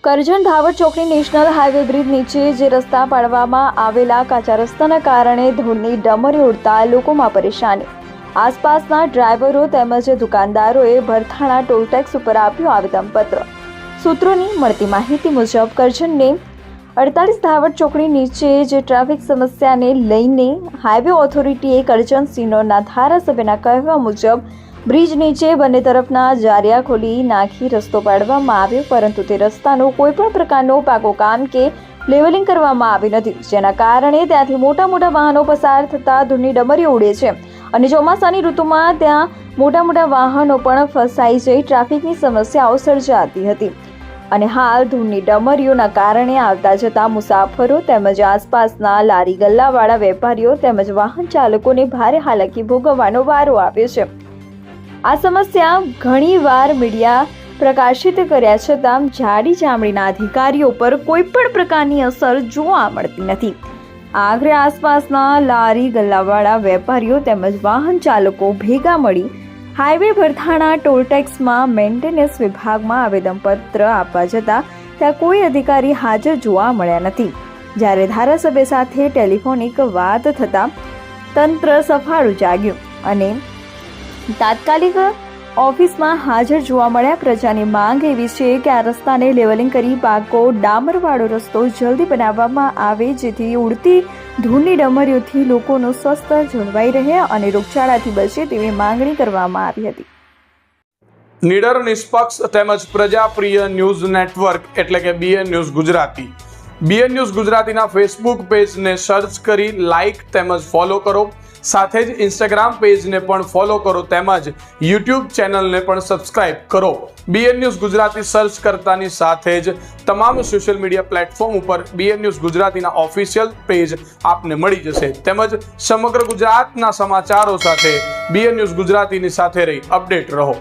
કરજણ ધાવડ ચોકડી national highway bridge નીચે જે રસ્તા પાડવામાં આવેલા કાચા રસ્તાના કારણે ધૂળની ડમરી ઉડતા લોકોમાં પરેશાની। આસપાસના ડ્રાઈવરો તેમજ દુકાનદારોએ ભરથાણા ટોલ ટેક્સ ઉપર આપ્યું આવેદનપત્ર। સૂત્રોની મળતી માહિતી મુજબ કરજણને 48 ધાવડ ચોકડી નીચે જે ટ્રાફિક સમસ્યાને લઈને હાઈવે ઓથોરિટીએ કરજણ સિનોરના ધારાસભ્યના કહેવા મુજબ બ્રિજ નીચે બંને તરફના જારિયા ખોલી નાખી રસ્તો પાડવામાં આવ્યો, પરંતુ તે રસ્તાનો કોઈ પણ પ્રકારનો પાકો કામ કે લેવલિંગ કરવામાં આવ્યું નથી, જેના કારણે ત્યાંથી મોટા વાહનો પસાર થતા ધૂળની ડમરીઓ ઉડે છે અને ચોમાસાની ઋતુમાં ત્યાં મોટા વાહનો પણ ફસાઈ જઈ ટ્રાફિકની સમસ્યાઓ સર્જાતી હતી અને હાલ ધૂળની ડમરીઓના કારણે આવતા જતા મુસાફરો તેમજ આસપાસના લારી ગલ્લાવાળા વેપારીઓ તેમજ વાહન ચાલકોને ભારે હાલાકી ભોગવવાનો વારો આવ્યો છે। આ સમસ્યા ઘણીવાર મીડિયા પ્રકાશિત કર્યા છતાં જાડી ચામડીના અધિકારીઓ પર કોઈ પણ પ્રકારની અસર જોવા મળતી નથી। આખરે આસપાસના લારી ગલ્લાવાળા વેપારીઓ તેમજ વાહન ચાલકો ભેગા મળી હાઈવે ભરથાણા ટોલ ટેક્સમાં મેન્ટેનન્સ વિભાગમાં આવેદનપત્ર આપવા જતાં ત્યાં કોઈ અધિકારી હાજર જોવા મળ્યા નથી। જ્યારે ધારાસભ્ય સાથે ટેલિફોનિક વાત થતાં તંત્ર સફાળું જાગ્યું અને તાત્કાલિક ઓફિસમાં હાજર જોવા મળ્યા। પ્રજાની માંગ એવી છે કે આ રસ્તાને લેવલિંગ કરી પાકો ડામરવાળો રસ્તો જલ્દી બનાવવામાં આવે, જેથી ઉડતી ધૂળની ડમરીઓથી લોકોનું સ્વાસ્થ્ય જળવાઈ રહે અને રોગચાળાથી બચે તેવી માંગણી કરવામાં આવી હતી। નિડર, નિષ્પક્ષ તેમજ પ્રજાપ્રિય ન્યૂઝ નેટવર્ક એટલે કે BN news Gujarati. BN news ગુજરાતીના ફેસબુક પેજને સર્ચ કરી લાઇક તેમજ ફોલો કરો, સાથે જ ઇન્સ્ટાગ્રામ પેજને પણ ફોલો કરો તેમજ યુટ્યુબ ચેનલને પણ સબસ્ક્રાઇબ કરો। BN ન્યૂઝ ગુજરાતી સર્ચ કરતાની સાથે જ તમામ સોશિયલ મીડિયા પ્લેટફોર્મ ઉપર BN ન્યૂઝ ગુજરાતીના ઓફિશિયલ પેજ આપને મળી જશે તેમજ સમગ્ર ગુજરાતના સમાચારો સાથે BN ન્યૂઝ ગુજરાતીની સાથે રહી અપડેટ રહો।